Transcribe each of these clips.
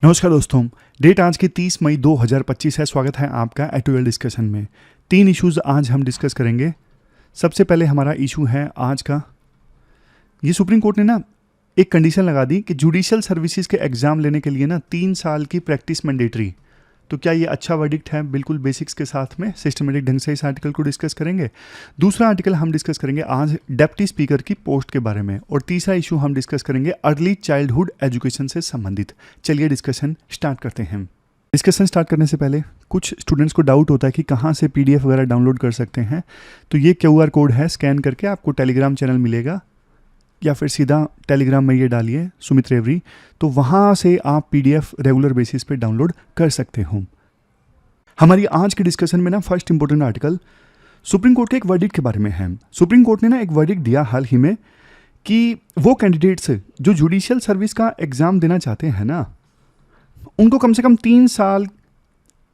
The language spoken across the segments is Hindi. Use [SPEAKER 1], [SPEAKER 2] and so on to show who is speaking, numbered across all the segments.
[SPEAKER 1] नमस्कार दोस्तों, डेट आज की 30 मई 2025 है। स्वागत है आपका एटोएल डिस्कशन में। 3 इश्यूज़ आज हम डिस्कस करेंगे। सबसे पहले हमारा इशू है आज का, ये सुप्रीम कोर्ट ने ना एक कंडीशन लगा दी कि जुडिशियल सर्विसेज के एग्ज़ाम लेने के लिए ना 3 साल की प्रैक्टिस मैंडेटरी। तो क्या ये अच्छा वर्डिक्ट है? बिल्कुल बेसिक्स के साथ में सिस्टमेटिक ढंग से इस आर्टिकल को डिस्कस करेंगे। दूसरा आर्टिकल हम डिस्कस करेंगे आज डेप्टी स्पीकर की पोस्ट के बारे में, और तीसरा इशू हम डिस्कस करेंगे अर्ली चाइल्डहुड एजुकेशन से संबंधित। चलिए डिस्कशन स्टार्ट करते हैं। डिस्कशन स्टार्ट करने से पहले कुछ स्टूडेंट्स को डाउट होता है कि कहाँ से PDF वगैरह डाउनलोड कर सकते हैं। तो ये QR कोड है, स्कैन करके आपको टेलीग्राम चैनल मिलेगा, या फिर सीधा टेलीग्राम में ये डालिए सुमित रेवरी, तो वहाँ से आप PDF रेगुलर बेसिस पे डाउनलोड कर सकते हो। हमारी आज के डिस्कशन में ना first important article supreme court के एक वर्डिक्ट के बारे में है। सुप्रीम कोर्ट ने ना एक वर्डिक्ट दिया हाल ही में कि वो कैंडिडेट्स जो जुडिशियल सर्विस का एग्ज़ाम देना चाहते हैं ना, उनको कम से कम 3 साल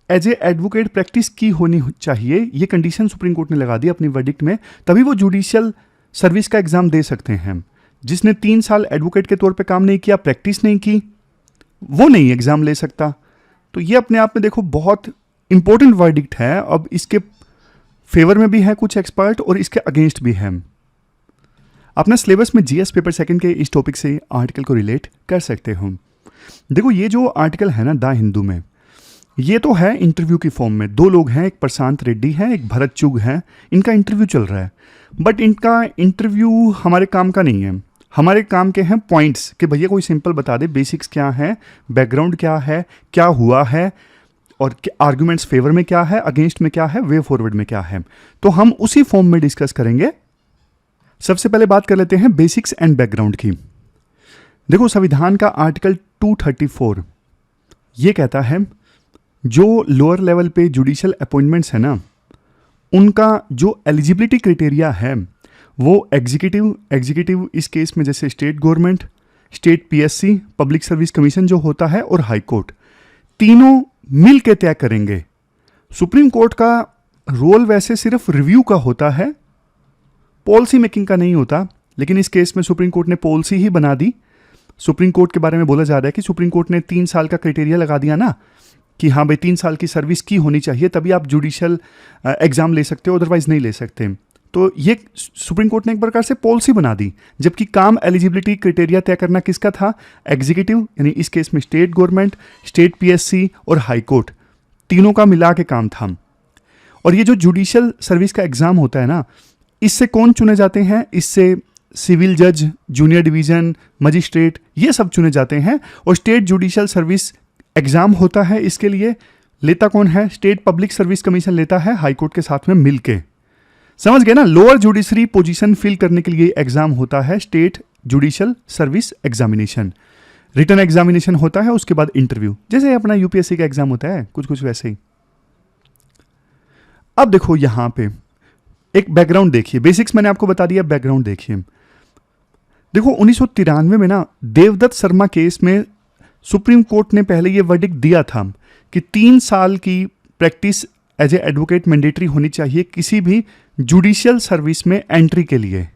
[SPEAKER 1] एज ए एडवोकेट प्रैक्टिस की होनी चाहिए। ये कंडीशन सुप्रीम कोर्ट ने लगा दी अपनी वर्डिक्ट में, तभी वो जुडिशियल सर्विस का एग्ज़ाम दे सकते हैं। जिसने 3 साल एडवोकेट के तौर पे काम नहीं किया, प्रैक्टिस नहीं की, वो नहीं एग्ज़ाम ले सकता। तो ये अपने आप में देखो बहुत इंपॉर्टेंट वर्डिक्ट है। अब इसके फेवर में भी है कुछ एक्सपर्ट और इसके अगेंस्ट भी है। अपना सिलेबस में GS पेपर सेकंड के इस टॉपिक से आर्टिकल को रिलेट कर सकते हो। देखो ये जो आर्टिकल है ना द हिंदू में, ये तो है इंटरव्यू की फॉर्म में। 2 लोग हैं, एक प्रशांत रेड्डी है, एक भरत चुग है। इनका इंटरव्यू चल रहा है, बट इनका इंटरव्यू हमारे काम का नहीं है। हमारे काम के हैं पॉइंट्स कि भैया कोई सिंपल बता दे बेसिक्स क्या है, बैकग्राउंड क्या है, क्या हुआ है, और आर्गुमेंट्स फेवर में क्या है, अगेंस्ट में क्या है, वे फॉरवर्ड में क्या है। तो हम उसी फॉर्म में डिस्कस करेंगे। सबसे पहले बात कर लेते हैं बेसिक्स एंड बैकग्राउंड की। देखो संविधान का आर्टिकल 234 ये कहता है जो लोअर लेवल पे जुडिशियल अपॉइंटमेंट्स है ना, उनका जो एलिजिबिलिटी क्राइटेरिया है वो एग्जीक्यूटिव इस केस में जैसे state government, state PSC, public service commission जो होता है, और हाई कोर्ट, तीनों मिल के तय करेंगे। सुप्रीम कोर्ट का रोल वैसे सिर्फ रिव्यू का होता है, पॉलिसी मेकिंग का नहीं होता। लेकिन इस केस में सुप्रीम कोर्ट ने पॉलिसी ही बना दी। सुप्रीम कोर्ट के बारे में बोला जा रहा है कि सुप्रीम कोर्ट ने 3 साल का क्राइटेरिया लगा दिया ना, कि हाँ भाई 3 साल की सर्विस की होनी चाहिए, तभी आप जुडिशियल एग्ज़ाम ले सकते हो, अदरवाइज नहीं ले सकते। तो ये सुप्रीम कोर्ट ने एक प्रकार से पॉलिसी बना दी, जबकि काम एलिजिबिलिटी क्राइटेरिया तय करना किसका था? एग्जीक्यूटिव, यानी इस केस में स्टेट गवर्नमेंट, स्टेट PSC और हाई कोर्ट, तीनों का मिला के काम था। और ये जो जुडिशियल सर्विस का एग्ज़ाम होता है ना, इससे कौन चुने जाते हैं? इससे सिविल जज, जूनियर डिवीज़न, मजिस्ट्रेट, ये सब चुने जाते हैं। और स्टेट जुडिशियल सर्विस एग्ज़ाम होता है, इसके लिए लेता कौन है? स्टेट पब्लिक सर्विस कमीशन लेता है हाई कोर्ट के साथ में मिलके। समझ गए ना? लोअर जुडिशरी पोजीशन फिल करने के लिए एग्ज़ाम होता है state judicial service examination. Written examination होता है, उसके बाद इंटरव्यू, जैसे अपना UPSC का एग्ज़ाम होता है, कुछ वैसे ही। अब देखो यहाँ पे एक बैकग्राउंड देखिए। बेसिक्स मैंने आपको बता दिया, बैकग्राउंड देखिए। देखो 1993 में ना देवदत्त शर्मा केस में सुप्रीम कोर्ट ने पहले ये वर्डिक्ट दिया था कि 3 साल की practice as a advocate mandatory होनी चाहिए किसी भी जुडिशियल सर्विस में एंट्री के लिए।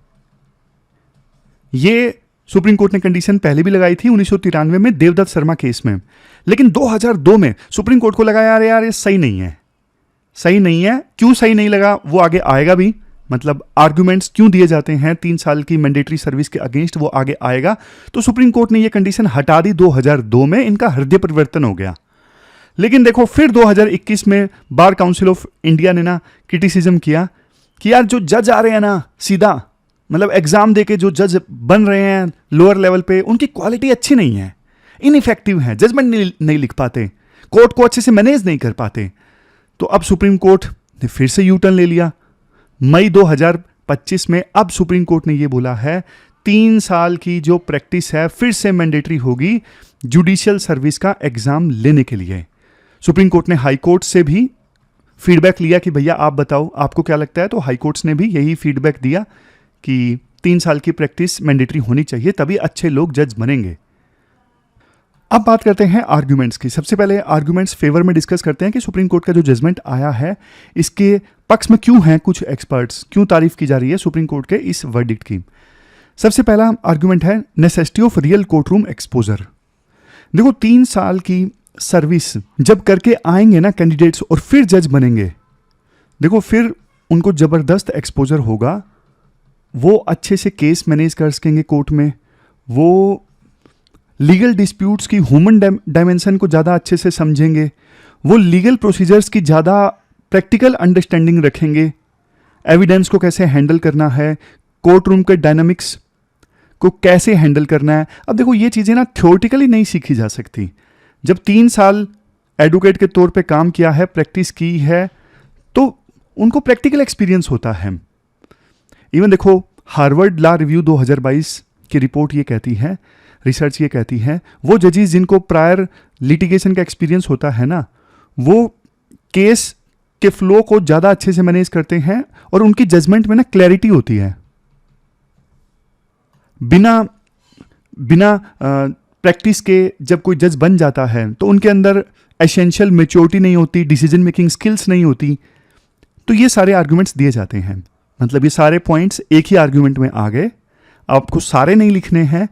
[SPEAKER 1] ये सुप्रीम कोर्ट ने कंडीशन पहले भी लगाई थी 1993 में देवदत्त शर्मा केस में। लेकिन 2002 में सुप्रीम कोर्ट को लगा यार ये सही नहीं है। सही नहीं है, क्यों सही नहीं लगा वो आगे आएगा भी। मतलब आर्गुमेंट्स क्यों दिए जाते हैं 3 साल की मैंडेटरी सर्विस के अगेंस्ट, वो आगे आएगा। तो सुप्रीम कोर्ट ने ये कंडीशन हटा दी 2002 में। इनका हृदय परिवर्तन हो गया। लेकिन देखो फिर 2021 में बार काउंसिल ऑफ इंडिया ने ना क्रिटिसिज्म किया कि यार जो जज आ रहे हैं ना सीधा, मतलब एग्जाम देके जो जज बन रहे हैं लोअर लेवल पे, उनकी क्वालिटी अच्छी नहीं है, इनइफेक्टिव है, जजमेंट नहीं लिख पाते, कोर्ट को अच्छे से मैनेज नहीं कर पाते। तो अब सुप्रीम कोर्ट ने फिर से यूटर्न ले लिया। मई 2025 में अब सुप्रीम कोर्ट ने ये बोला है 3 साल की जो प्रैक्टिस है फिर से मैंडेटरी होगी जुडिशियल सर्विस का एग्जाम लेने के लिए। सुप्रीम कोर्ट ने हाई कोर्ट से भी फीडबैक लिया कि भैया आप बताओ आपको क्या लगता है। तो हाई कोर्ट्स ने भी यही फीडबैक दिया कि 3 साल की प्रैक्टिस मैंडेटरी होनी चाहिए, तभी अच्छे लोग जज बनेंगे। अब बात करते हैं आर्ग्यूमेंट्स की। सबसे पहले आर्ग्यूमेंट्स फेवर में डिस्कस करते हैं कि सुप्रीम कोर्ट का जो जजमेंट आया है इसके पक्ष में क्यों हैं कुछ एक्सपर्ट्स, क्यों तारीफ की जा रही है सुप्रीम कोर्ट के इस वर्डिक्ट की। सबसे पहला आर्ग्यूमेंट है necessity of real court room exposure. देखो 3 साल की सर्विस जब करके आएंगे ना कैंडिडेट्स और फिर जज बनेंगे, देखो फिर उनको ज़बरदस्त एक्सपोजर होगा, वो अच्छे से केस मैनेज कर सकेंगे कोर्ट में, वो लीगल डिस्प्यूट्स की ह्यूमन डायमेंशन को ज़्यादा अच्छे से समझेंगे, वो लीगल प्रोसीजर्स की ज़्यादा प्रैक्टिकल अंडरस्टैंडिंग रखेंगे, एविडेंस को कैसे हैंडल करना है, कोर्ट रूम के डायनामिक्स को कैसे हैंडल करना है। अब देखो ये चीज़ें ना थ्योरेटिकली नहीं सीखी जा सकती। जब 3 साल एडवोकेट के तौर पे काम किया है, प्रैक्टिस की है, तो उनको प्रैक्टिकल एक्सपीरियंस होता है। इवन देखो हार्वर्ड लॉ रिव्यू 2022 की रिपोर्ट ये कहती है, रिसर्च ये कहती है, वो जजेस जिनको प्रायर लिटिगेशन का एक्सपीरियंस होता है ना, वो केस के फ्लो को ज़्यादा अच्छे से मैनेज करते हैं और उनकी जजमेंट में ना क्लैरिटी होती है। बिना प्रैक्टिस के जब कोई जज बन जाता है तो उनके अंदर एसेंशियल मैच्योरिटी नहीं होती, डिसीजन मेकिंग स्किल्स नहीं होती। तो ये सारे आर्गुमेंट्स दिए जाते हैं, मतलब ये सारे पॉइंट्स एक ही आर्गुमेंट में आ गए, आपको सारे नहीं लिखने हैं।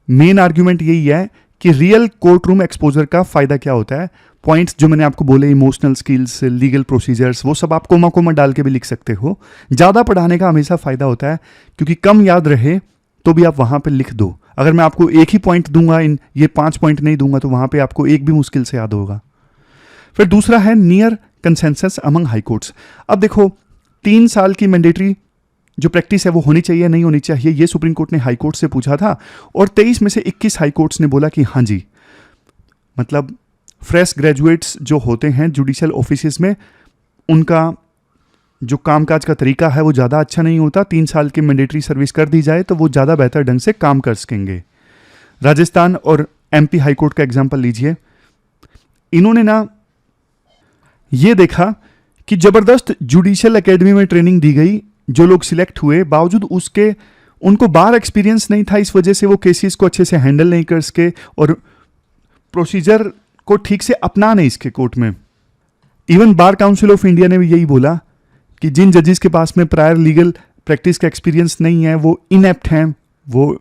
[SPEAKER 1] मेन आर्गुमेंट यही है कि रियल कोर्ट रूम एक्सपोजर का फायदा क्या होता है। पॉइंट्स जो मैंने आपको बोले, इमोशनल स्किल्स, लीगल प्रोसीजर्स, वो सब आप कोमा कोमा डाल के भी लिख सकते हो। ज़्यादा पढ़ाने का हमेशा फ़ायदा होता है, क्योंकि कम याद रहे तो भी आप वहाँ पे लिख दो। अगर मैं आपको एक ही पॉइंट दूंगा, इन ये 5 पॉइंट नहीं दूंगा, तो वहाँ पे आपको एक भी मुश्किल से याद होगा। फिर दूसरा है near consensus among high courts. अब देखो 3 साल की मैंडेटरी जो प्रैक्टिस है वो होनी चाहिए नहीं होनी चाहिए, ये सुप्रीम कोर्ट ने हाई कोर्ट से पूछा था और 23 में से 21 हाई कोर्ट्स ने बोला कि हाँ जी, मतलब फ्रेश ग्रेजुएट्स जो होते हैं जुडिशियल ऑफिसेस में, उनका जो कामकाज का तरीका है वो ज़्यादा अच्छा नहीं होता। 3 साल की मैंडेटरी सर्विस कर दी जाए तो वो ज़्यादा बेहतर ढंग से काम कर सकेंगे। राजस्थान और एमपी हाई कोर्ट का एग्जाम्पल लीजिए, इन्होंने ना ये देखा कि ज़बरदस्त जुडिशियल एकेडमी में ट्रेनिंग दी गई, जो लोग सिलेक्ट हुए, बावजूद उसके उनको बार एक्सपीरियंस नहीं था, इस वजह से वो केसेस को अच्छे से हैंडल नहीं कर सके और प्रोसीजर को ठीक से अपना नहीं इसके कोर्ट में। Even bar council of India ने भी यही बोला कि जिन जजेस के पास में प्रायर लीगल प्रैक्टिस का एक्सपीरियंस नहीं है वो इनएप्ट हैं, वो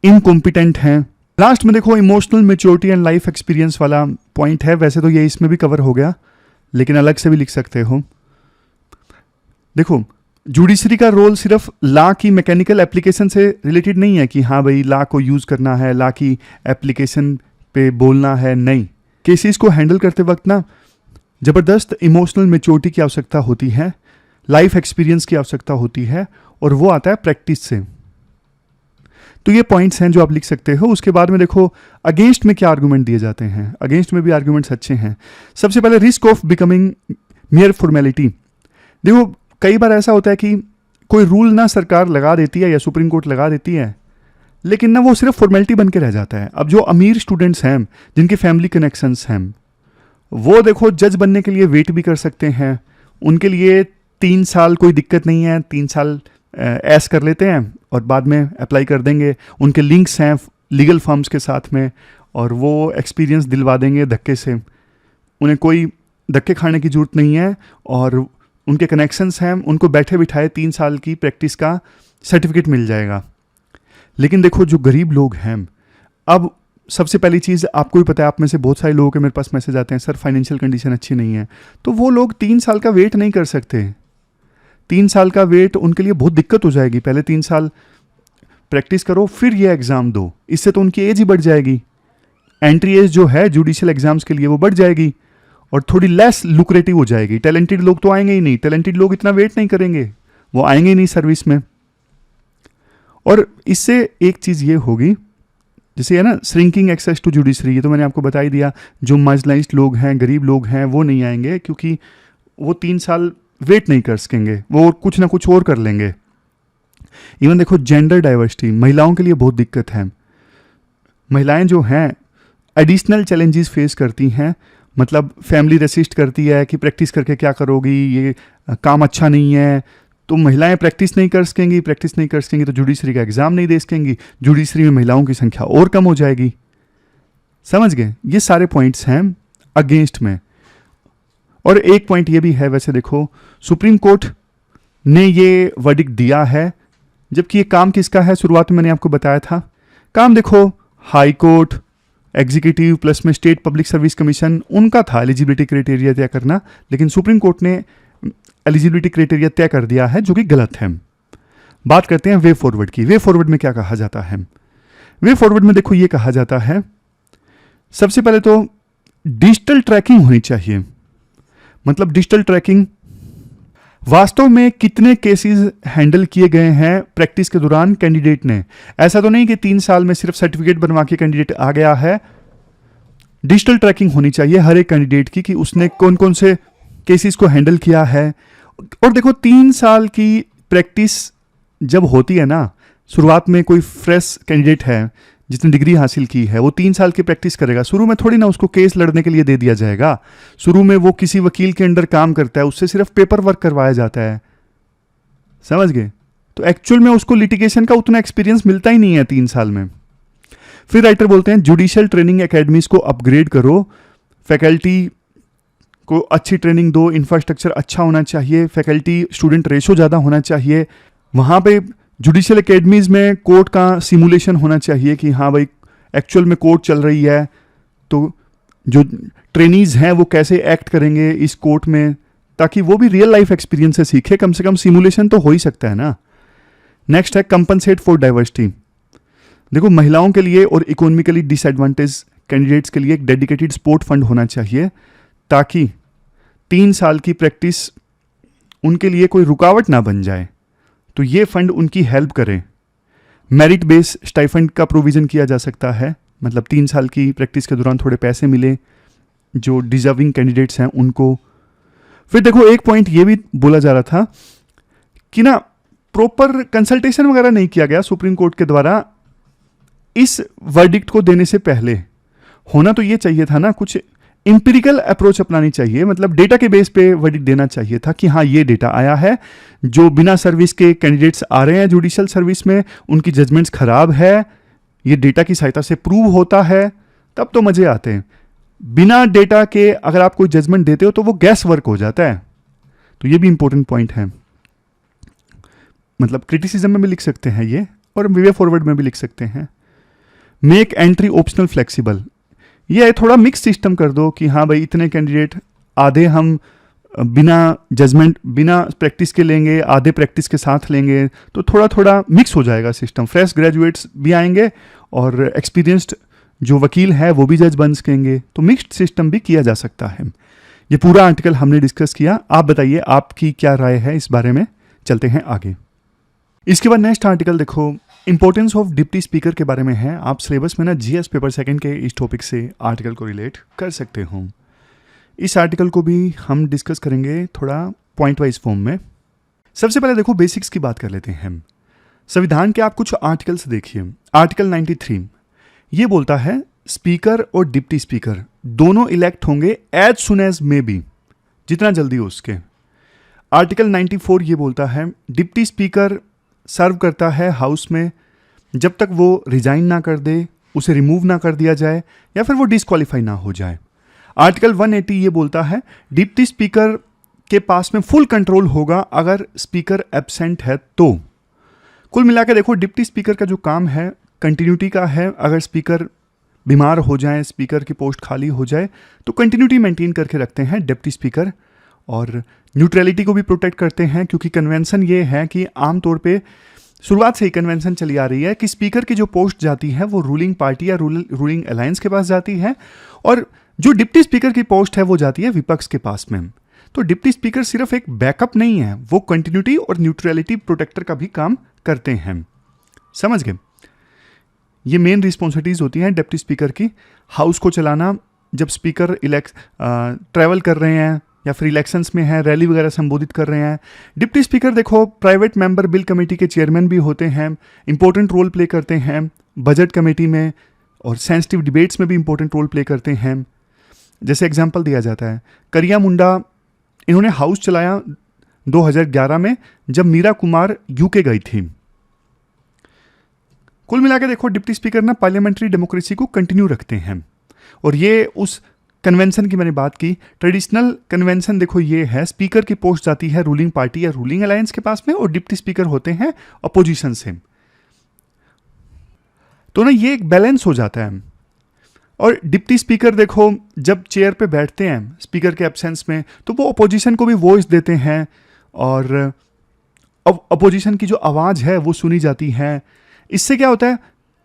[SPEAKER 1] इनकॉम्पिटेंट हैं। लास्ट में देखो emotional maturity and life experience वाला पॉइंट है, वैसे तो ये इसमें भी कवर हो गया, लेकिन अलग से भी लिख सकते हो। देखो जुडिशरी का रोल सिर्फ लॉ की मैकेनिकल एप्लीकेशन से रिलेटेड नहीं है कि हाँ भाई लॉ को यूज़ करना है, लॉ की एप्लीकेशन पे बोलना है, नहीं। केसेस को हैंडल करते वक्त ना ज़बरदस्त इमोशनल मैच्योरिटी की आवश्यकता होती है, लाइफ एक्सपीरियंस की आवश्यकता होती है, और वो आता है प्रैक्टिस से। तो ये पॉइंट्स हैं जो आप लिख सकते हो। उसके बाद में देखो अगेंस्ट में क्या आर्गूमेंट दिए जाते हैं, अगेंस्ट में भी आर्गूमेंट्स अच्छे हैं। सबसे पहले रिस्क ऑफ बिकमिंग मियर फॉर्मेलिटी। देखो कई बार ऐसा होता है कि कोई रूल ना सरकार लगा देती है या सुप्रीम कोर्ट लगा देती है, लेकिन ना वो सिर्फ फॉर्मेलिटी बन के रह जाता है। अब जो अमीर स्टूडेंट्स हैं, जिनके फैमिली कनेक्शंस हैं, वो देखो जज बनने के लिए वेट भी कर सकते हैं, उनके लिए 3 साल कोई दिक्कत नहीं है, 3 साल ऐस कर लेते हैं और बाद में अप्लाई कर देंगे। उनके लिंक्स हैं लीगल फर्म्स के साथ में और वो एक्सपीरियंस दिलवा देंगे धक्के से, उन्हें कोई धक्के खाने की ज़रूरत नहीं है और उनके कनेक्शंस हैं, उनको बैठे बिठाए 3 साल की प्रैक्टिस का सर्टिफिकेट मिल जाएगा। लेकिन देखो जो गरीब लोग हैं, अब सबसे पहली चीज़ आपको भी पता है, आप में से बहुत सारे लोगों के मेरे पास मैसेज आते हैं, सर फाइनेंशियल कंडीशन अच्छी नहीं है, तो वो लोग 3 साल का वेट नहीं कर सकते। 3 साल का वेट उनके लिए बहुत दिक्कत हो जाएगी। पहले 3 साल प्रैक्टिस करो फिर ये एग्ज़ाम दो, इससे तो उनकी एज ही बढ़ जाएगी, एंट्री एज जो है जुडिशियल एग्जाम्स के लिए वो बढ़ जाएगी और थोड़ी लेस लुक्रेटिव हो जाएगी। टैलेंटेड लोग तो आएंगे ही नहीं, टैलेंटेड लोग इतना वेट नहीं करेंगे, वो आएंगे ही नहीं सर्विस में। और इससे एक चीज़ ये होगी, जैसे है ना श्रिंकिंग एक्सेस टू जुडिशरी, ये तो मैंने आपको बता ही दिया। जो मार्जिनलाइज्ड लोग हैं, गरीब लोग हैं, वो नहीं आएंगे क्योंकि वो 3 साल वेट नहीं कर सकेंगे, वो कुछ ना कुछ और कर लेंगे। इवन देखो जेंडर डाइवर्सिटी, महिलाओं के लिए बहुत दिक्कत है। महिलाएं जो हैं एडिशनल चैलेंजेस फेस करती हैं, मतलब फैमिली रेसिस्ट करती है कि प्रैक्टिस करके क्या करोगी, ये काम अच्छा नहीं है, तो महिलाएं प्रैक्टिस नहीं कर सकेंगी, प्रैक्टिस नहीं कर सकेंगी तो जुडिशरी का एग्ज़ाम नहीं दे सकेंगी, जुडिशरी में महिलाओं की संख्या और कम हो जाएगी। समझ गए? ये सारे पॉइंट्स हैं अगेंस्ट में। और एक पॉइंट ये भी है, वैसे देखो सुप्रीम कोर्ट ने ये वर्डिक्ट दिया है, जबकि ये काम किसका है, शुरुआत में मैंने आपको बताया था। काम देखो हाई कोर्ट, एग्जीक्यूटिव प्लस में स्टेट पब्लिक सर्विस कमीशन, उनका था एलिजिबिलिटी क्राइटेरिया तय करना, लेकिन सुप्रीम कोर्ट ने एलिजिबिलिटी क्राइटेरिया तय कर दिया है, जो कि गलत है। बात करते हैं वे फॉरवर्ड की। वे फॉरवर्ड में क्या कहा जाता है? वे फॉरवर्ड में देखो ये कहा जाता है, सबसे पहले तो डिजिटल ट्रैकिंग होनी चाहिए। मतलब डिजिटल ट्रैकिंग, वास्तव में कितने केसेस हैंडल किए गए हैं प्रैक्टिस के दौरान कैंडिडेट ने। ऐसा तो नहीं कि 3 साल में सिर्फ सर्टिफिकेट बनवा के कैंडिडेट आ गया है। डिजिटल ट्रैकिंग होनी चाहिए हर एक कैंडिडेट की कि उसने कौन कौन से केसेस को हैंडल किया है। और देखो 3 साल की प्रैक्टिस जब होती है ना, शुरुआत में कोई फ्रेश कैंडिडेट है जिसने डिग्री हासिल की है, वो 3 साल की प्रैक्टिस करेगा। शुरू में थोड़ी ना उसको केस लड़ने के लिए दे दिया जाएगा। शुरू में वो किसी वकील के अंडर काम करता है, उससे सिर्फ पेपर वर्क करवाया जाता है, समझ गए? तो एक्चुअल में उसको लिटिगेशन का उतना एक्सपीरियंस मिलता ही नहीं है 3 साल में। फिर राइटर बोलते हैं जुडिशियल ट्रेनिंग एकेडमीज को अपग्रेड करो, फैकल्टी को अच्छी ट्रेनिंग दो, इंफ्रास्ट्रक्चर अच्छा होना चाहिए, फैकल्टी स्टूडेंट रेशो ज़्यादा होना चाहिए। वहाँ पे जुडिशियल एकेडमीज में कोर्ट का सिमुलेशन होना चाहिए कि हाँ भाई एक्चुअल में कोर्ट चल रही है, तो जो ट्रेनीज हैं वो कैसे एक्ट करेंगे इस कोर्ट में, ताकि वो भी रियल लाइफ एक्सपीरियंस से सीखे। कम से कम सिमुलेशन तो हो ही सकता है ना। नेक्स्ट है कंपनसेट फॉर डाइवर्सिटी। देखो महिलाओं के लिए और इकोनॉमिकली डिसएडवांटेज कैंडिडेट्स के लिए एक डेडिकेटेड स्पोर्ट फंड होना चाहिए, ताकि 3 साल की प्रैक्टिस उनके लिए कोई रुकावट ना बन जाए। तो ये फंड उनकी हेल्प करे। मेरिट बेस स्टाइफंड का प्रोविज़न किया जा सकता है, मतलब 3 साल की प्रैक्टिस के दौरान थोड़े पैसे मिले जो डिजर्विंग कैंडिडेट्स हैं उनको। फिर देखो एक पॉइंट ये भी बोला जा रहा था कि ना प्रॉपर कंसल्टेशन वगैरह नहीं किया गया सुप्रीम कोर्ट के द्वारा इस वर्डिक्ट को देने से पहले। होना तो ये चाहिए था ना, कुछ इंपिरिकल अप्रोच अपनानी चाहिए, मतलब डेटा के बेस पे वर्डिक्ट देना चाहिए था कि हाँ ये डेटा आया है, जो बिना सर्विस के कैंडिडेट्स आ रहे हैं जुडिशियल सर्विस में उनकी जजमेंट्स खराब है, ये डेटा की सहायता से प्रूव होता है, तब तो मजे आते हैं। बिना डेटा के अगर आप कोई जजमेंट देते हो तो वो गैस वर्क हो जाता है। तो ये भी इंपॉर्टेंट पॉइंट है, मतलब क्रिटिसिज्म में भी लिख सकते हैं ये, और वे फॉरवर्ड में भी लिख सकते हैं। मेक एंट्री ऑप्शनल फ्लेक्सिबल, ये थोड़ा मिक्स सिस्टम कर दो कि हाँ भाई इतने कैंडिडेट, आधे हम बिना जजमेंट बिना प्रैक्टिस के लेंगे, आधे प्रैक्टिस के साथ लेंगे, तो थोड़ा थोड़ा मिक्स हो जाएगा सिस्टम। फ्रेश ग्रेजुएट्स भी आएंगे और एक्सपीरियंस्ड जो वकील है वो भी जज बन सकेंगे, तो मिक्स्ड सिस्टम भी किया जा सकता है। ये पूरा आर्टिकल हमने डिस्कस किया। आप बताइए आपकी क्या राय है इस बारे में। चलते हैं आगे। इसके बाद नेक्स्ट आर्टिकल देखो, इंपॉर्टेंस ऑफ डिप्टी स्पीकर के बारे में है। आप सिलेबस में ना जीएस पेपर 2 के इस टॉपिक से आर्टिकल को रिलेट कर सकते हो। इस आर्टिकल को भी हम डिस्कस करेंगे थोड़ा पॉइंट वाइज फॉर्म में। सबसे पहले देखो बेसिक्स की बात कर लेते हैं हम। संविधान के आप कुछ आर्टिकल्स देखिए। आर्टिकल 93 ये बोलता है स्पीकर और डिप्टी स्पीकर दोनों इलेक्ट होंगे as soon as may be, जितना जल्दी हो उसके। आर्टिकल 94 ये बोलता है डिप्टी स्पीकर सर्व करता है हाउस में जब तक वो रिजाइन ना कर दे, उसे रिमूव ना कर दिया जाए या फिर वो डिस्क्वालीफाई ना हो जाए। आर्टिकल 180 ये बोलता है डिप्टी स्पीकर के पास में फुल कंट्रोल होगा अगर स्पीकर एब्सेंट है तो। कुल मिलाकर देखो डिप्टी स्पीकर का जो काम है कंटिन्यूटी का है। अगर स्पीकर बीमार हो जाए, स्पीकर की पोस्ट खाली हो जाए, तो कंटिन्यूटी मेंटेन करके रखते हैं डिप्टी स्पीकर, और न्यूट्रलिटी को भी प्रोटेक्ट करते हैं, क्योंकि कन्वेंशन ये है कि आमतौर पे शुरुआत से ही कन्वेंशन चली आ रही है कि स्पीकर की जो पोस्ट जाती है वो रूलिंग पार्टी या रूलिंग अलायंस के पास जाती है, और जो डिप्टी स्पीकर की पोस्ट है वो जाती है विपक्ष के पास में। तो डिप्टी स्पीकर सिर्फ एक बैकअप नहीं है, वो कंटिन्यूटी और न्यूट्रलिटी प्रोटेक्टर का भी काम करते हैं। समझ गए? ये मेन रिस्पॉन्सिबिलिटीज होती हैं डिप्टी स्पीकर की, हाउस को चलाना। जब स्पीकर ट्रैवल कर रहे हैं या फिर इलेक्शंस में है, रैली वगैरह संबोधित कर रहे हैं, डिप्टी स्पीकर देखो प्राइवेट मेंबर बिल कमेटी के चेयरमैन भी होते हैं, इंपॉर्टेंट रोल प्ले करते हैं बजट कमेटी में, और सेंसिटिव डिबेट्स में भी इंपॉर्टेंट रोल प्ले करते हैं। जैसे एग्जांपल दिया जाता है, करिया मुंडा इन्होंने हाउस चलाया 2011 में जब मीरा कुमार यूके गई थी। कुल मिलाकर देखो डिप्टी स्पीकर ना पार्लियामेंट्री डेमोक्रेसी को कंटिन्यू रखते हैं, और ये उस कन्वेंशन की मैंने बात की, ट्रेडिशनल कन्वेंशन देखो ये है, स्पीकर की पोस्ट जाती है रूलिंग पार्टी या रूलिंग अलायंस के पास में, और डिप्टी स्पीकर होते हैं अपोजिशन से। तो ना ये एक बैलेंस हो जाता है। और डिप्टी स्पीकर देखो जब चेयर पे बैठते हैं स्पीकर के एब्सेंस में तो वो अपोजिशन को भी वॉइस देते हैं और अपोजिशन की जो आवाज़ है वो सुनी जाती है। इससे क्या होता है,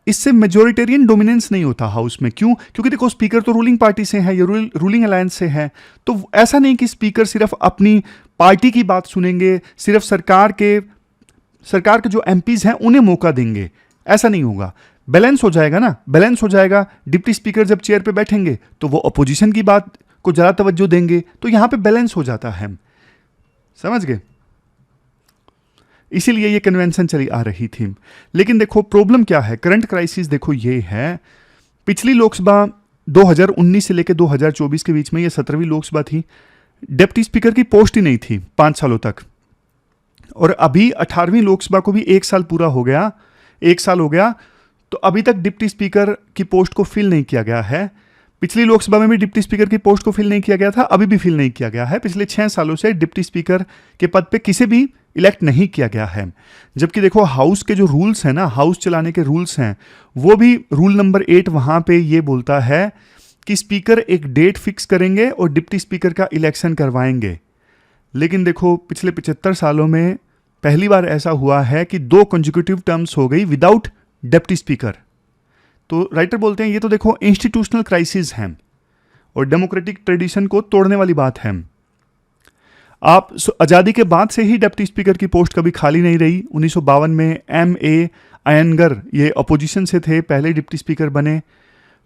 [SPEAKER 1] इससे मेजोरिटेरियन डोमिनेंस नहीं होता हाउस में। क्यों? क्योंकि देखो स्पीकर तो रूलिंग पार्टी से है या रूलिंग अलायंस से है, तो ऐसा नहीं कि स्पीकर सिर्फ अपनी पार्टी की बात सुनेंगे, सिर्फ सरकार के जो एमपीज हैं उन्हें मौका देंगे, ऐसा नहीं होगा। बैलेंस हो जाएगा ना, बैलेंस हो जाएगा। डिप्टी स्पीकर जब चेयर पे बैठेंगे तो वो अपोजिशन की बात को ज़्यादा तवज्जो देंगे, तो यहां पे बैलेंस हो जाता है। समझ गए? इसीलिए ये कन्वेंशन चली आ रही थी। लेकिन देखो प्रॉब्लम क्या है, करंट क्राइसिस देखो ये है, पिछली लोकसभा 2019 से लेकर 2024 के बीच में, ये 17वीं लोकसभा थी, डिप्टी स्पीकर की पोस्ट ही नहीं थी 5 सालों तक। और अभी 18वीं लोकसभा को भी 1 साल पूरा हो गया, 1 साल हो गया, तो अभी तक डिप्टी स्पीकर की पोस्ट को फिल नहीं किया गया है। पिछली लोकसभा में भी डिप्टी स्पीकर की पोस्ट को फिल नहीं किया गया था, अभी भी फिल नहीं किया गया है। पिछले 6 सालों से डिप्टी स्पीकर के पद पे किसे भी इलेक्ट नहीं किया गया है। जबकि देखो हाउस के जो रूल्स हैं ना, हाउस चलाने के रूल्स हैं, वो भी रूल नंबर 8 वहां पे ये बोलता है कि स्पीकर एक डेट फिक्स करेंगे और डिप्टी स्पीकर का इलेक्शन करवाएंगे। लेकिन देखो पिछले 75 सालों में पहली बार ऐसा हुआ है कि 2 कंसेक्यूटिव टर्म्स हो गई विदाउट डिप्टी स्पीकर। तो राइटर बोलते हैं ये तो देखो इंस्टीट्यूशनल क्राइसिस है और डेमोक्रेटिक ट्रेडिशन को तोड़ने वाली बात है। आप आज़ादी के बाद से ही डिप्टी स्पीकर की पोस्ट कभी खाली नहीं रही। 1952 में M.A. अयंगर ये अपोजिशन से थे, पहले डिप्टी स्पीकर बने।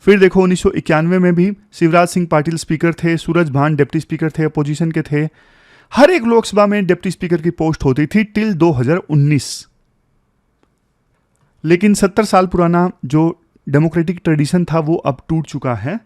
[SPEAKER 1] फिर देखो 1991 में भी शिवराज सिंह पाटिल स्पीकर थे, सूरज भान डिप्टी स्पीकर थे, अपोजिशन के थे। हर एक लोकसभा में डिप्टी स्पीकर की पोस्ट होती थी टिल 2019। लेकिन 70 साल पुराना जो डेमोक्रेटिक ट्रेडिशन था वो अब टूट चुका है।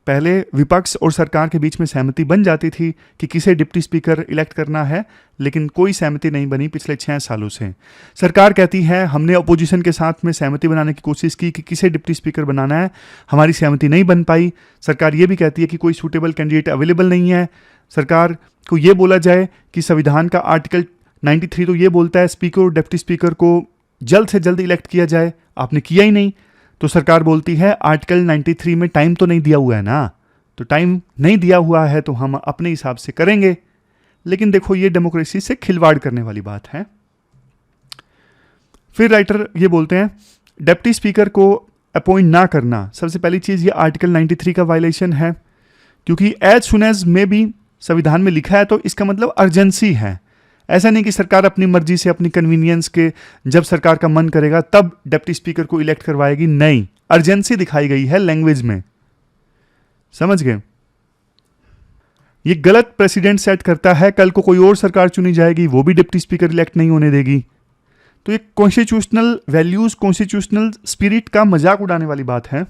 [SPEAKER 1] पहले विपक्ष और सरकार के बीच में सहमति बन जाती थी कि किसे डिप्टी स्पीकर इलेक्ट करना है, लेकिन कोई सहमति नहीं बनी पिछले 6 सालों से। सरकार कहती है हमने अपोजिशन के साथ में सहमति बनाने की कोशिश की कि किसे डिप्टी स्पीकर बनाना है, हमारी सहमति नहीं बन पाई। सरकार ये भी कहती है कि कोई सूटेबल कैंडिडेट अवेलेबल नहीं है। सरकार को ये बोला जाए कि संविधान का आर्टिकल 93 तो ये बोलता है स्पीकर और डिप्टी स्पीकर को जल्द से जल्द इलेक्ट किया जाए, आपने किया ही नहीं। तो सरकार बोलती है आर्टिकल 93 में टाइम तो नहीं दिया हुआ है ना, तो टाइम नहीं दिया हुआ है तो हम अपने हिसाब से करेंगे। लेकिन देखो ये डेमोक्रेसी से खिलवाड़ करने वाली बात है। फिर राइटर ये बोलते हैं डिप्टी स्पीकर को अपॉइंट ना करना, सबसे पहली चीज ये आर्टिकल 93 का वायलेशन है, क्योंकि एज सुन एज में भी संविधान में लिखा है तो इसका मतलब अर्जेंसी है। ऐसा नहीं कि सरकार अपनी मर्जी से अपनी कन्वीनियंस के जब सरकार का मन करेगा तब डिप्टी स्पीकर को इलेक्ट करवाएगी, नहीं, अर्जेंसी दिखाई गई है लैंग्वेज में। समझ गए? ये गलत प्रेसिडेंट सेट करता है, कल को कोई और सरकार चुनी जाएगी वो भी डिप्टी स्पीकर इलेक्ट नहीं होने देगी। तो ये कॉन्स्टिट्यूशनल वैल्यूज, कॉन्स्टिट्यूशनल स्पिरिट का मजाक उड़ाने वाली बात है।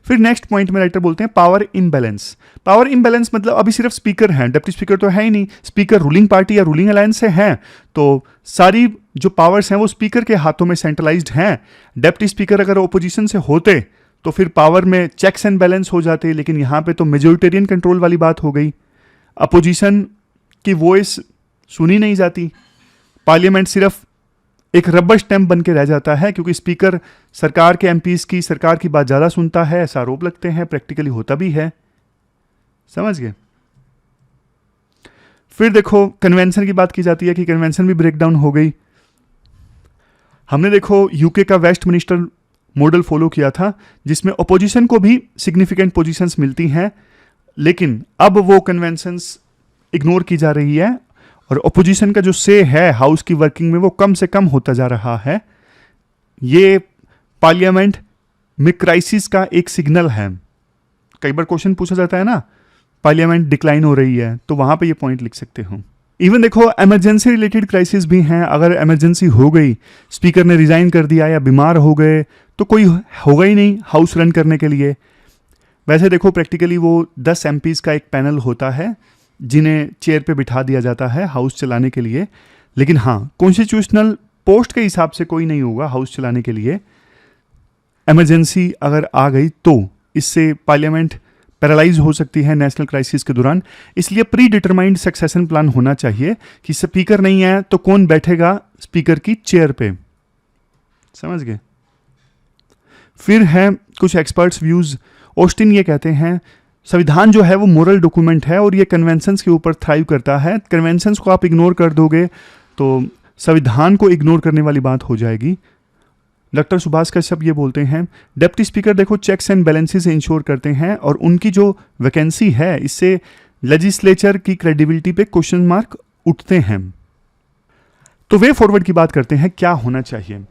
[SPEAKER 1] फिर नेक्स्ट पॉइंट में राइटर बोलते हैं पावर इम्बैलेंस। पावर इम्बैलेंस मतलब अभी सिर्फ स्पीकर हैं, डिप्टी स्पीकर तो है ही नहीं। स्पीकर रूलिंग पार्टी या रूलिंग अलायंस से हैं, तो सारी जो पावर्स हैं वो स्पीकर के हाथों में सेंट्रलाइज्ड हैं। डिप्टी स्पीकर अगर ओपोजिशन से होते तो फिर पावर में चेक्स एंड बैलेंस हो जाते, लेकिन यहाँ पे तो मेजोरिटेरियन कंट्रोल वाली बात हो गई। अपोजिशन की वॉइस सुनी नहीं जाती, पार्लियामेंट सिर्फ एक रबर स्टैम्प बन के रह जाता है, क्योंकि स्पीकर सरकार के एमपीज की, सरकार की बात ज़्यादा सुनता है, ऐसा आरोप लगते हैं, प्रैक्टिकली होता भी है। समझ गए? फिर देखो कन्वेंशन की बात की जाती है कि कन्वेंशन भी ब्रेकडाउन हो गई। हमने देखो यूके का वेस्ट मिनिस्टर मॉडल फॉलो किया था जिसमें अपोजिशन को भी सिग्निफिकेंट पोजीशंस मिलती हैं, लेकिन अब वो कन्वेंशंस इग्नोर की जा रही है और अपोजिशन का जो से है हाउस की वर्किंग में वो कम से कम होता जा रहा है। ये पार्लियामेंट में क्राइसिस का एक सिग्नल है। कई बार क्वेश्चन पूछा जाता है ना, पार्लियामेंट डिक्लाइन हो रही है, तो वहां पे ये पॉइंट लिख सकते हो। इवन देखो इमरजेंसी रिलेटेड क्राइसिस भी हैं। अगर इमरजेंसी हो गई, स्पीकर ने रिजाइन कर दिया या बीमार हो गए, तो कोई होगा ही नहीं हाउस रन करने के लिए। वैसे देखो प्रैक्टिकली वो 10 एमपीज का एक पैनल होता है जिन्हें चेयर पे बिठा दिया जाता है हाउस चलाने के लिए। लेकिन हाँ, कॉन्स्टिट्यूशनल पोस्ट के हिसाब से कोई नहीं होगा हाउस चलाने के लिए। इमरजेंसी अगर आ गई तो इससे पार्लियामेंट पैरालाइज हो सकती है नेशनल क्राइसिस के दौरान। इसलिए प्री डिटरमाइंड सक्सेशन प्लान होना चाहिए कि स्पीकर नहीं है तो कौन बैठेगा स्पीकर की चेयर पे। समझ गए? फिर है कुछ एक्सपर्ट्स व्यूज़। ऑस्टिन ये कहते हैं संविधान जो है वो मोरल डॉक्यूमेंट है और ये कन्वेंशंस के ऊपर थ्राइव करता है। कन्वेंशंस को आप इग्नोर कर दोगे तो संविधान को इग्नोर करने वाली बात हो जाएगी। डॉक्टर सुभाष कश्यप ये बोलते हैं डिप्टी स्पीकर देखो चेक्स एंड बैलेंसेस इंश्योर करते हैं और उनकी जो वैकेंसी है इससे लेजिस्लेचर की क्रेडिबिलिटी पे क्वेश्चन मार्क उठते हैं। तो वे फॉरवर्ड की बात करते हैं क्या होना चाहिए।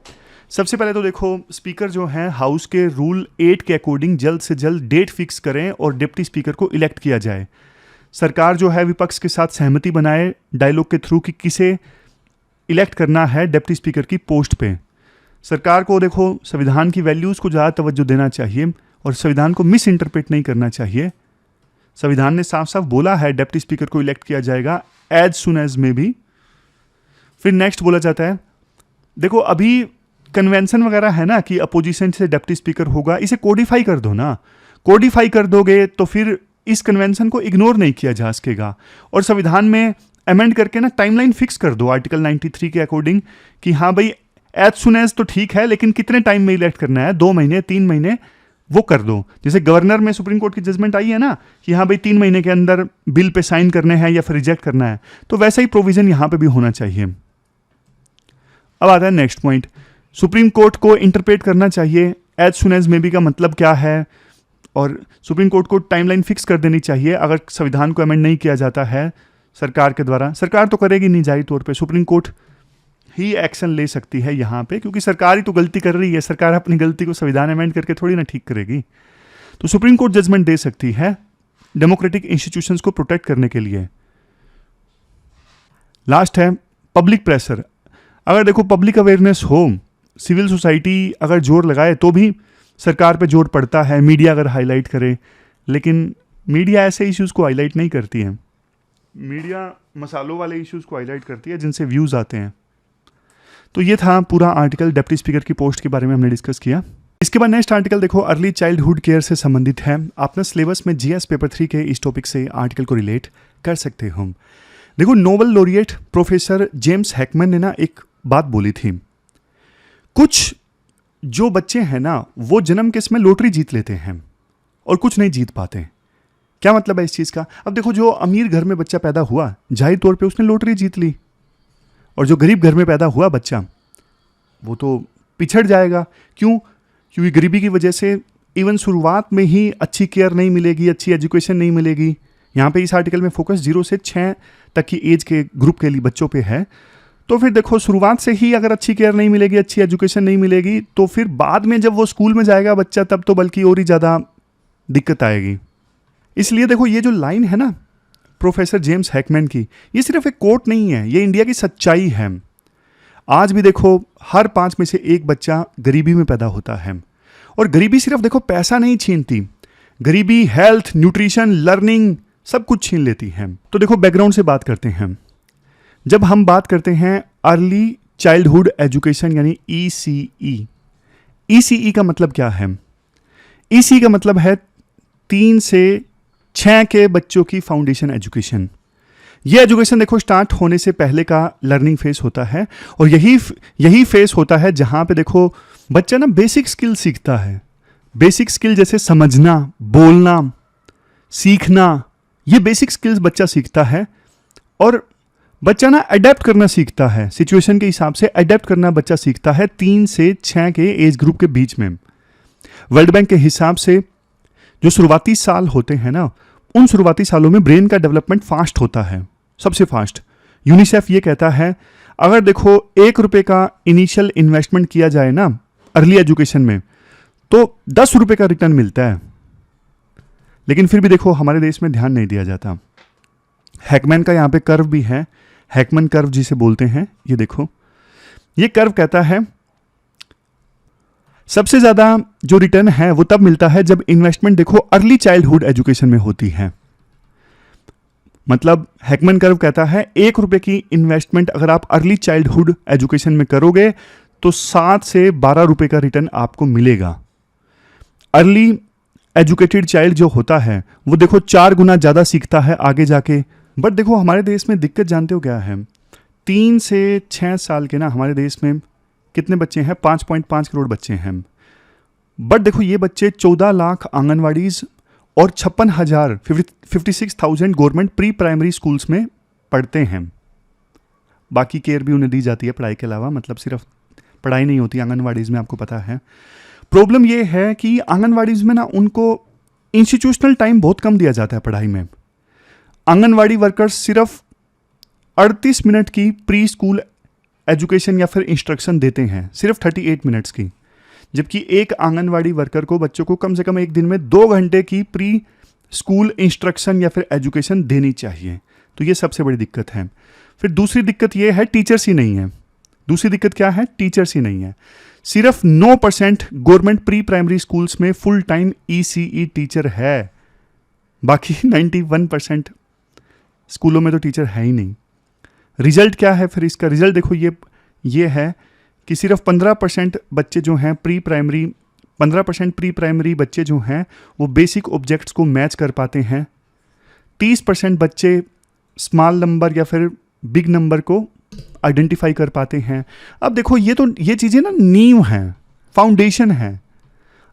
[SPEAKER 1] सबसे पहले तो देखो स्पीकर जो है हाउस के रूल 8 के अकॉर्डिंग जल्द से जल्द डेट फिक्स करें और डिप्टी स्पीकर को इलेक्ट किया जाए। सरकार जो है विपक्ष के साथ सहमति बनाए डायलॉग के थ्रू कि किसे इलेक्ट करना है डिप्टी स्पीकर की पोस्ट पे। सरकार को देखो संविधान की वैल्यूज़ को ज़्यादा तवज्जो देना चाहिए और संविधान को मिस इंटरप्रेट नहीं करना चाहिए। संविधान ने साफ साफ बोला है डिप्टी स्पीकर को इलेक्ट किया जाएगा एज सुन एज में भी। फिर नेक्स्ट बोला जाता है देखो अभी कन्वेंशन वगैरह है ना कि अपोजिशन से डिप्टी स्पीकर होगा, इसे कोडिफाई कर दो ना। कोडिफाई कर दोगे तो फिर इस कन्वेंशन को इग्नोर नहीं किया जा सकेगा और संविधान में अमेंड करके ना टाइमलाइन फिक्स कर दो आर्टिकल 93 के अकॉर्डिंग कि हाँ भाई एज सुन एज तो ठीक है लेकिन कितने टाइम में इलेक्ट करना है, 2 महीने 3 महीने, वो कर दो। जैसे गवर्नर में सुप्रीम कोर्ट की जजमेंट आई है ना कि हाँ भाई 3 महीने के अंदर बिल पे साइन करने हैं या फिर रिजेक्ट करना है, तो वैसा ही प्रोविजन यहाँ पे भी होना चाहिए। अब आता है नेक्स्ट पॉइंट, सुप्रीम कोर्ट को इंटरप्रेट करना चाहिए एज सुन एज में भी का मतलब क्या है और सुप्रीम कोर्ट को टाइमलाइन फिक्स कर देनी चाहिए अगर संविधान को अमेंड नहीं किया जाता है सरकार के द्वारा। सरकार तो करेगी नहीं जाहिर तौर पे, सुप्रीम कोर्ट ही एक्शन ले सकती है यहाँ पे क्योंकि सरकार ही तो गलती कर रही है। सरकार अपनी गलती को संविधान अमेंड करके थोड़ी ना ठीक करेगी, तो सुप्रीम कोर्ट जजमेंट दे सकती है डेमोक्रेटिक इंस्टीट्यूशंस को प्रोटेक्ट करने के लिए। लास्ट है पब्लिक प्रेशर। अगर देखो पब्लिक अवेयरनेस हो, सिविल सोसाइटी अगर जोर लगाए तो भी सरकार पे जोर पड़ता है, मीडिया अगर हाईलाइट करे, लेकिन मीडिया ऐसे इश्यूज़ को हाईलाइट नहीं करती है। मीडिया मसालों वाले इश्यूज़ को हाईलाइट करती है जिनसे व्यूज़ आते हैं। तो ये था पूरा आर्टिकल डिप्टी स्पीकर की पोस्ट के बारे में हमने डिस्कस किया। इसके बाद नेक्स्ट आर्टिकल देखो अर्ली चाइल्डहुड केयर से संबंधित है। आप ना सिलेबस में जीएस पेपर 3 के इस टॉपिक से आर्टिकल को रिलेट कर सकते हो। देखो Nobel laureate professor James Hackman ने ना एक बात बोली थी, कुछ जो बच्चे हैं ना वो जन्म के समय लॉटरी जीत लेते हैं और कुछ नहीं जीत पाते। क्या मतलब है इस चीज़ का? अब देखो जो अमीर घर में बच्चा पैदा हुआ जाहिर तौर पे उसने लॉटरी जीत ली और जो गरीब घर में पैदा हुआ बच्चा वो तो पिछड़ जाएगा। क्यों? क्योंकि गरीबी की वजह से इवन शुरुआत में ही अच्छी केयर नहीं मिलेगी, अच्छी एजुकेशन नहीं मिलेगी। यहाँ पे इस आर्टिकल में फोकस 0 से 6 तक की एज के ग्रुप के लिए बच्चों पे है। तो फिर देखो शुरुआत से ही अगर अच्छी केयर नहीं मिलेगी, अच्छी एजुकेशन नहीं मिलेगी, तो फिर बाद में जब वो स्कूल में जाएगा बच्चा तब तो बल्कि और ही ज़्यादा दिक्कत आएगी। इसलिए देखो ये जो लाइन है ना प्रोफेसर जेम्स हैकमैन की, ये सिर्फ एक कोट नहीं है, ये इंडिया की सच्चाई है। आज भी देखो हर 5 में से 1 बच्चा गरीबी में पैदा होता है और गरीबी सिर्फ देखो पैसा नहीं छीनती, गरीबी हेल्थ, न्यूट्रिशन, लर्निंग सब कुछ छीन लेती है। तो देखो बैकग्राउंड से बात करते हैं। जब हम बात करते हैं अर्ली चाइल्डहुड एजुकेशन यानी ECE, ECE का मतलब क्या है? ECE का मतलब है 3 से 6 के बच्चों की फाउंडेशन एजुकेशन। ये एजुकेशन देखो स्टार्ट होने से पहले का लर्निंग फेस होता है और यही फेस होता है जहाँ पे देखो बच्चा ना बेसिक स्किल सीखता है। बेसिक स्किल जैसे समझना, बोलना, सीखना, ये बेसिक स्किल्स बच्चा सीखता है और बच्चा ना अडेप्ट करना सीखता है, सिचुएशन के हिसाब से अडेप्ट करना बच्चा सीखता है 3 से 6 के एज ग्रुप के बीच में। वर्ल्ड बैंक के हिसाब से जो शुरुआती साल होते हैं ना, उन शुरुआती सालों में ब्रेन का डेवलपमेंट फास्ट होता है, सबसे फास्ट। यूनिसेफ ये कहता है अगर देखो 1 रुपये का इनिशियल इन्वेस्टमेंट किया जाए ना अर्ली एजुकेशन में तो 10 रुपये का रिटर्न मिलता है, लेकिन फिर भी देखो हमारे देश में ध्यान नहीं दिया जाता। हैकमैन का यहाँ पे कर्व भी है, हैकमैन कर्व जिसे बोलते हैं। ये देखो ये कर्व कहता है सबसे ज्यादा जो रिटर्न है वो तब मिलता है जब इन्वेस्टमेंट देखो अर्ली चाइल्डहुड एजुकेशन में होती है। मतलब हैकमैन कर्व कहता है 1 रुपये की इन्वेस्टमेंट अगर आप अर्ली चाइल्डहुड एजुकेशन में करोगे तो 7 से 12 रुपये का रिटर्न आपको मिलेगा। अर्ली एजुकेटेड चाइल्ड जो होता है वो देखो 4 गुना ज़्यादा सीखता है आगे जाके। बट देखो हमारे देश में दिक्कत जानते हो क्या है? 3 से 6 साल के ना हमारे देश में कितने बच्चे हैं? 5.5 करोड़ बच्चे हैं। बट देखो ये बच्चे 14 लाख आंगनवाड़ीज और 56,000 56,000 गवर्नमेंट प्री प्राइमरी स्कूल्स में पढ़ते हैं। बाकी केयर भी उन्हें दी जाती है पढ़ाई के अलावा, मतलब सिर्फ पढ़ाई नहीं होती आंगनवाड़ीज में, आपको पता है। प्रॉब्लम ये है कि आंगनवाड़ीज में ना उनको इंस्टीट्यूशनल टाइम बहुत कम दिया जाता है पढ़ाई में। आंगनवाड़ी वर्कर्स सिर्फ 38 मिनट की प्री स्कूल एजुकेशन या फिर इंस्ट्रक्शन देते हैं, सिर्फ 38 मिनट्स की, जबकि एक आंगनवाड़ी वर्कर को बच्चों को कम से कम एक दिन में 2 घंटे की प्री स्कूल इंस्ट्रक्शन या फिर एजुकेशन देनी चाहिए। तो ये सबसे बड़ी दिक्कत है। फिर दूसरी दिक्कत ये है टीचर्स ही नहीं है। दूसरी दिक्कत क्या है? टीचर्स ही नहीं है। सिर्फ 9% गवर्नमेंट प्री प्राइमरी स्कूल्स में फुल टाइम ईसीई टीचर है, बाकी 91% स्कूलों में तो टीचर है ही नहीं। रिजल्ट क्या है फिर इसका? रिजल्ट देखो ये है कि सिर्फ 15% बच्चे जो हैं प्री प्राइमरी 15% प्री प्राइमरी बच्चे जो हैं वो बेसिक ऑब्जेक्ट्स को मैच कर पाते हैं। 30% बच्चे स्मॉल नंबर या फिर बिग नंबर को आइडेंटिफाई कर पाते हैं। अब देखो ये चीज़ें ना नींव हैं, फाउंडेशन है।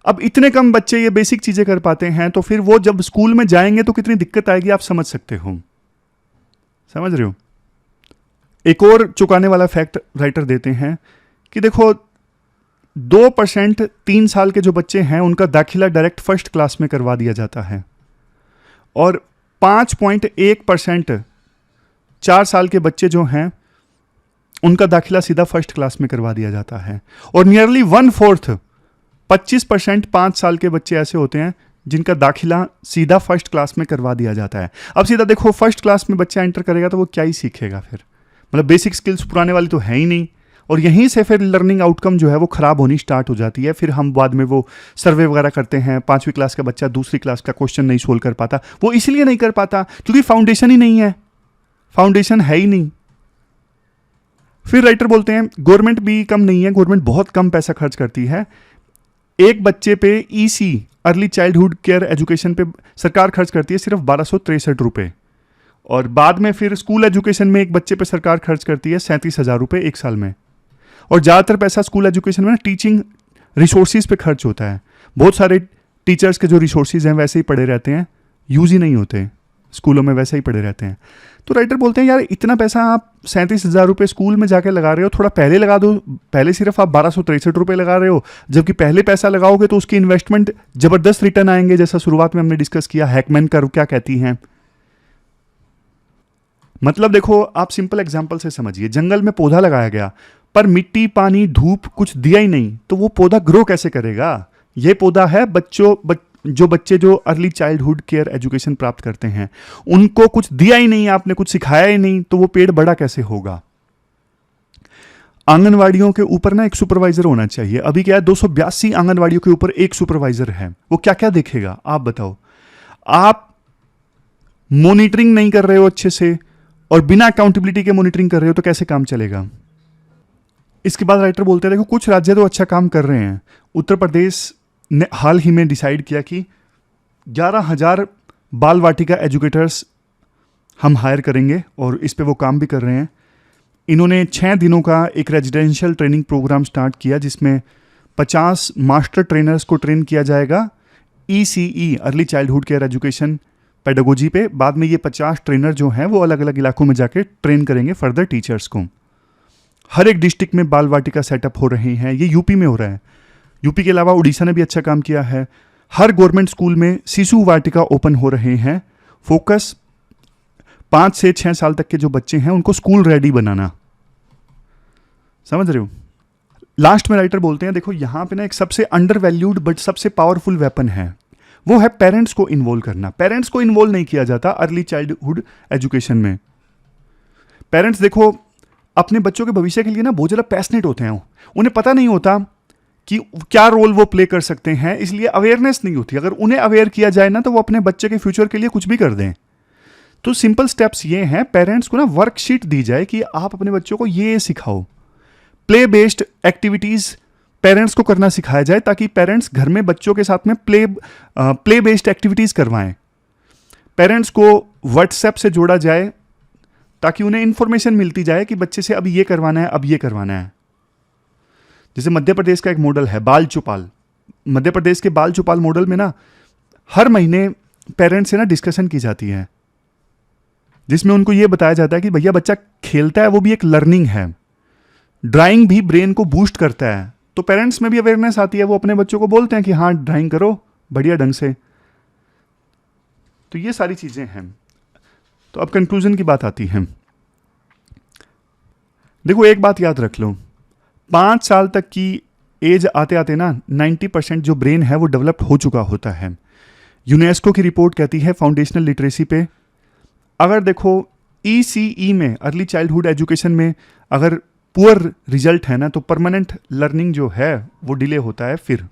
[SPEAKER 1] अब इतने कम बच्चे ये बेसिक चीज़ें कर पाते हैं तो फिर वो जब स्कूल में जाएंगे तो कितनी दिक्कत आएगी आप समझ सकते हो। समझ रहे हो? एक और चुकाने वाला फैक्ट राइटर देते हैं कि देखो 2% 3 साल के जो बच्चे हैं उनका दाखिला डायरेक्ट फर्स्ट क्लास में करवा दिया जाता है, और 5.1% 4 साल के बच्चे जो हैं उनका दाखिला सीधा फर्स्ट क्लास में करवा दिया जाता है, और नियरली 1/4 25% 5 साल के बच्चे ऐसे होते हैं जिनका दाखिला सीधा फर्स्ट क्लास में करवा दिया जाता है। अब सीधा देखो फर्स्ट क्लास में बच्चा एंटर करेगा तो वो क्या ही सीखेगा फिर? मतलब बेसिक स्किल्स पुराने वाली तो है ही नहीं, और यहीं से फिर लर्निंग आउटकम जो है वो खराब होनी स्टार्ट हो जाती है। फिर हम बाद में वो सर्वे वगैरह करते हैं, 5वीं क्लास का बच्चा दूसरी क्लास का क्वेश्चन नहीं सोल्व कर पाता। वो इसलिए नहीं कर पाता क्योंकि फाउंडेशन ही नहीं है, फाउंडेशन है ही नहीं। फिर राइटर बोलते हैं गवर्नमेंट भी कम नहीं है, गवर्नमेंट बहुत कम पैसा खर्च करती है। एक बच्चे पे EC early childhood care education पे सरकार खर्च करती है सिर्फ 1263 रुपये, और बाद में फिर स्कूल एजुकेशन में एक बच्चे पे सरकार खर्च करती है 37,000 रुपये एक साल में। और ज़्यादातर पैसा स्कूल एजुकेशन में ना टीचिंग रिसोर्सेज पे खर्च होता है। बहुत सारे टीचर्स के जो रिसोर्सेज हैं वैसे ही पड़े रहते हैं, यूज़ ही नहीं होते, स्कूलों में वैसे ही पड़े रहते हैं। तो राइटर बोलते हैं यार इतना पैसा आप 37,000 रुपये स्कूल में जाके लगा रहे हो, थोड़ा पहले लगा दो। पहले सिर्फ आप 1263 रुपये लगा रहे हो, जबकि पहले पैसा लगाओगे तो उसकी इन्वेस्टमेंट ज़बरदस्त रिटर्न आएंगे, जैसा शुरुआत में हमने डिस्कस किया। हैकमैन कर्व क्या कहती हैं? मतलब देखो आप सिंपल एग्जाम्पल से समझिए, जंगल में पौधा लगाया गया पर मिट्टी पानी धूप कुछ दिया ही नहीं तो वो पौधा ग्रो कैसे करेगा? ये पौधा है जो बच्चे जो अर्ली चाइल्डहुड केयर एजुकेशन प्राप्त करते हैं उनको कुछ दिया ही नहीं, आपने कुछ सिखाया ही नहीं, तो वो पेड़ बड़ा कैसे होगा? आंगनवाड़ियों के ऊपर ना एक सुपरवाइजर होना चाहिए। अभी क्या है, 282 आंगनवाड़ियों के ऊपर एक सुपरवाइजर है। वो क्या क्या देखेगा आप बताओ? आप मॉनिटरिंग नहीं कर रहे हो अच्छे से, और बिना अकाउंटेबिलिटी के मॉनिटरिंग कर रहे हो तो कैसे काम चलेगा? इसके बाद राइटर बोलते हैं देखो कुछ राज्य तो अच्छा काम कर रहे हैं। उत्तर प्रदेश ने हाल ही में डिसाइड किया कि 11,000 बाल वाटिका एजुकेटर्स हम हायर करेंगे, और इस पे वो काम भी कर रहे हैं। इन्होंने 6 दिनों का एक रेजिडेंशियल ट्रेनिंग प्रोग्राम स्टार्ट किया जिसमें 50 मास्टर ट्रेनर्स को ट्रेन किया जाएगा ECE early childhood care education pedagogy पे। बाद में ये 50 ट्रेनर जो हैं वो अलग अलग इलाकों में जाके ट्रेन करेंगे फर्दर टीचर्स को। हर एक डिस्ट्रिक्ट में बाल वाटिका सेटअप हो रहे हैं। ये यूपी में हो रहा है। यूपी के अलावा उड़ीसा ने भी अच्छा काम किया है। हर गवर्नमेंट स्कूल में शिशु वाटिका ओपन हो रहे हैं। फोकस 5 से 6 साल तक के जो बच्चे हैं उनको स्कूल रेडी बनाना। समझ रहे हो? लास्ट में राइटर बोलते हैं देखो यहाँ पे ना एक सबसे अंडर वैल्यूड बट सबसे पावरफुल वेपन है, वो है पेरेंट्स को इन्वॉल्व करना। पेरेंट्स को इन्वॉल्व नहीं किया जाता अर्ली चाइल्डहुड एजुकेशन में। पेरेंट्स देखो अपने बच्चों के भविष्य के लिए ना बहुत ज़्यादा पैशनेट होते हैं। उन्हें पता नहीं होता कि क्या रोल वो प्ले कर सकते हैं, इसलिए अवेयरनेस नहीं होती। अगर उन्हें अवेयर किया जाए ना तो वो अपने बच्चे के फ्यूचर के लिए कुछ भी कर दें। तो सिंपल स्टेप्स ये हैं, पेरेंट्स को ना वर्कशीट दी जाए कि आप अपने बच्चों को ये सिखाओ। प्ले बेस्ड एक्टिविटीज़ पेरेंट्स को करना सिखाया जाए ताकि पेरेंट्स घर में बच्चों के साथ में प्ले बेस्ड एक्टिविटीज़ करवाएं। पेरेंट्स को व्हाट्सएप से जोड़ा जाए ताकि उन्हें इंफॉर्मेशन मिलती जाए कि बच्चे से अब ये करवाना है, अब ये करवाना है। जैसे मध्य प्रदेश का एक मॉडल है बाल चौपाल। मध्य प्रदेश के बाल चौपाल मॉडल में ना हर महीने पेरेंट्स से ना डिस्कशन की जाती है, जिसमें उनको ये बताया जाता है कि भैया बच्चा खेलता है वो भी एक लर्निंग है, ड्राइंग भी ब्रेन को बूस्ट करता है। तो पेरेंट्स में भी अवेयरनेस आती है, वो अपने बच्चों को बोलते हैं कि हाँ ड्राइंग करो बढ़िया ढंग से। तो ये सारी चीज़ें हैं। तो अब कंक्लूजन की बात आती है। देखो एक बात याद रख लो, 5 साल तक की एज आते आते ना 90% जो ब्रेन है वो डेवलप्ड हो चुका होता है। यूनेस्को की रिपोर्ट कहती है फाउंडेशनल लिटरेसी पे, अगर देखो ECE में अर्ली चाइल्डहुड एजुकेशन में अगर पुअर रिजल्ट है ना तो परमानेंट लर्निंग जो है वो डिले होता है। फिर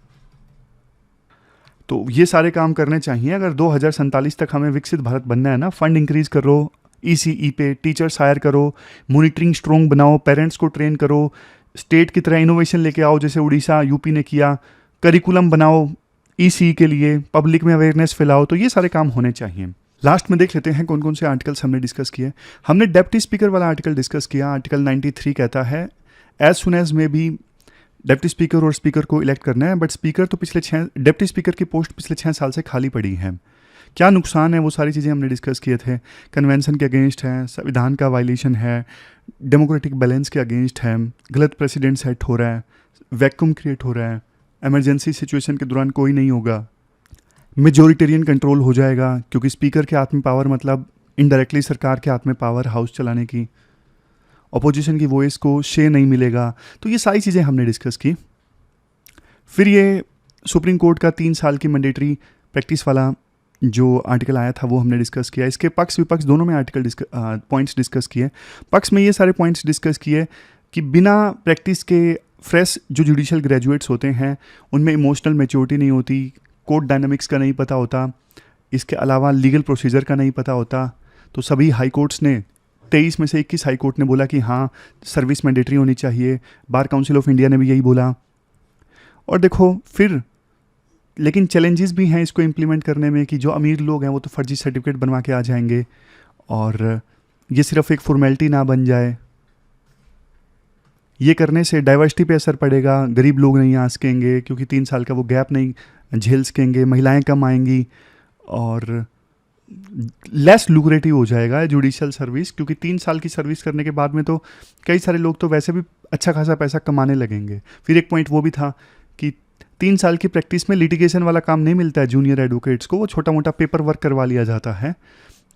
[SPEAKER 1] तो ये सारे काम करने चाहिए अगर 2047 तक हमें विकसित भारत बनना है ना। फंड इंक्रीज करो ECE पे, टीचर्स हायर करो, मॉनिटरिंग स्ट्रॉन्ग बनाओ, पेरेंट्स को ट्रेन करो, स्टेट की तरह इनोवेशन लेके आओ जैसे उड़ीसा यूपी ने किया, करिकुलम बनाओ ECE के लिए, पब्लिक में अवेयरनेस फैलाओ। तो ये सारे काम होने चाहिए। लास्ट में देख लेते हैं कौन कौन से आर्टिकल्स हमने डिस्कस किए। हमने डेप्टी स्पीकर वाला आर्टिकल डिस्कस किया। आर्टिकल 93 कहता है एज सुन एज में भी डेप्टी स्पीकर और स्पीकर को इलेक्ट करना है, बट स्पीकर तो डेप्टी स्पीकर की पोस्ट पिछले 6 साल से खाली पड़ी है। क्या नुकसान है वो सारी चीज़ें हमने डिस्कस किए थे। कन्वेंशन के अगेंस्ट है, संविधान का वायलेशन है, डेमोक्रेटिक बैलेंस के अगेंस्ट है, गलत प्रेसिडेंट सेट हो रहा है, वैक्यूम क्रिएट हो रहा है, इमरजेंसी सिचुएशन के दौरान कोई नहीं होगा, मेजोरिटेरियन कंट्रोल हो जाएगा क्योंकि स्पीकर के हाथ में पावर मतलब इनडायरेक्टली सरकार के हाथ में पावर हाउस चलाने की, अपोजिशन की वॉइस को शेयर नहीं मिलेगा। तो ये सारी चीज़ें हमने डिस्कस की। फिर ये सुप्रीम कोर्ट का 3 साल की मैंडेटरी प्रैक्टिस वाला जो आर्टिकल आया था वो हमने डिस्कस किया। इसके पक्ष विपक्ष दोनों में पॉइंट्स डिस्कस किए। पक्ष में ये सारे पॉइंट्स डिस्कस किए कि बिना प्रैक्टिस के फ्रेश जो जुडिशियल ग्रेजुएट्स होते हैं उनमें इमोशनल मैच्योरिटी नहीं होती, कोर्ट डायनामिक्स का नहीं पता होता, इसके अलावा लीगल प्रोसीजर का नहीं पता होता। तो सभी हाई कोर्ट्स ने 23 में से 21 हाई कोर्ट ने बोला कि हाँ सर्विस मैंडेटरी होनी चाहिए। बार काउंसिल ऑफ इंडिया ने भी यही बोला। और देखो फिर लेकिन चैलेंजेस भी हैं इसको इम्प्लीमेंट करने में कि जो अमीर लोग हैं वो तो फर्जी सर्टिफिकेट बनवा के आ जाएंगे और ये सिर्फ एक फॉर्मेलिटी ना बन जाए। ये करने से डाइवर्सिटी पे असर पड़ेगा, गरीब लोग नहीं आ सकेंगे क्योंकि 3 साल का वो गैप नहीं झेल सकेंगे, महिलाएं कम आएंगी और लेस लुक्रेटिव हो जाएगा जुडिशियल सर्विस, क्योंकि 3 साल की सर्विस करने के बाद में तो कई सारे लोग तो वैसे भी अच्छा खासा पैसा कमाने लगेंगे। फिर एक पॉइंट वो भी था कि 3 साल की प्रैक्टिस में लिटिगेशन वाला काम नहीं मिलता है जूनियर एडवोकेट्स को, वो छोटा मोटा पेपर वर्क करवा लिया जाता है।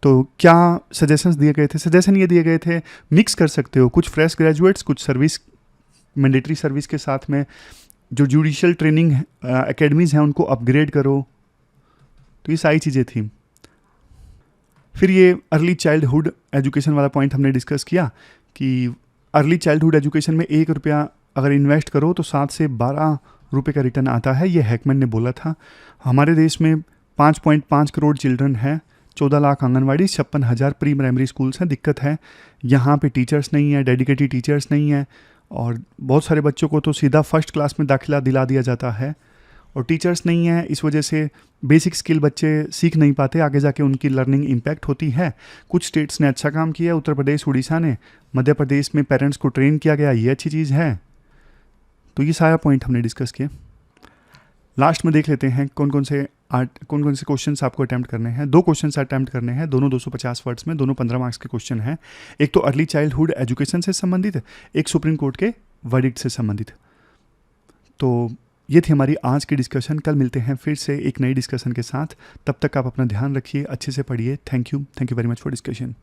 [SPEAKER 1] तो क्या सजेशंस दिए गए थे? सजेशन ये दिए गए थे मिक्स कर सकते हो, कुछ फ्रेश ग्रेजुएट्स, कुछ सर्विस मैंडेटरी सर्विस के साथ में जो जुडिशियल ट्रेनिंग एकेडमीज़ हैं उनको अपग्रेड करो। तो ये सारी चीज़ें थी। फिर ये अर्ली चाइल्डहुड एजुकेशन वाला पॉइंट हमने डिस्कस किया कि अर्ली चाइल्डहुड एजुकेशन में 1 रुपया अगर इन्वेस्ट करो तो 7 से 12 रुपये का रिटर्न आता है। ये हैकमैन ने बोला था। हमारे देश में 5.5 करोड़ चिल्ड्रन हैं, 14 lakh anganwadi, 56,000 pre primary schools हैं। दिक्कत है यहाँ पे टीचर्स नहीं है, डेडिकेटेड टीचर्स नहीं है और बहुत सारे बच्चों को तो सीधा फर्स्ट क्लास में दाखिला दिला दिया जाता है और टीचर्स नहीं है। इस वजह से बेसिक स्किल बच्चे सीख नहीं पाते, आगे जाके उनकी लर्निंग इम्पैक्ट होती है। कुछ स्टेट्स ने अच्छा काम किया, उत्तर प्रदेश, उड़ीसा ने, मध्य प्रदेश में पेरेंट्स को ट्रेन किया गया, ये अच्छी चीज़ है। तो ये सारा पॉइंट हमने डिस्कस किए। लास्ट में देख लेते हैं कौन कौन से क्वेश्चंस आपको अटैम्प्ट करने हैं। 2 क्वेश्चंस अटैम्प्ट करने हैं, दोनों 250 वर्ड्स में, दोनों 15 मार्क्स के क्वेश्चन हैं। एक तो अर्ली चाइल्डहुड एजुकेशन से संबंधित, एक सुप्रीम कोर्ट के वर्डिक्ट से संबंधित। तो ये थी हमारी आज की डिस्कशन। कल मिलते हैं फिर से एक नई डिस्कशन के साथ। तब तक आप अपना ध्यान रखिए, अच्छे से पढ़िए। Thank you very much for discussion.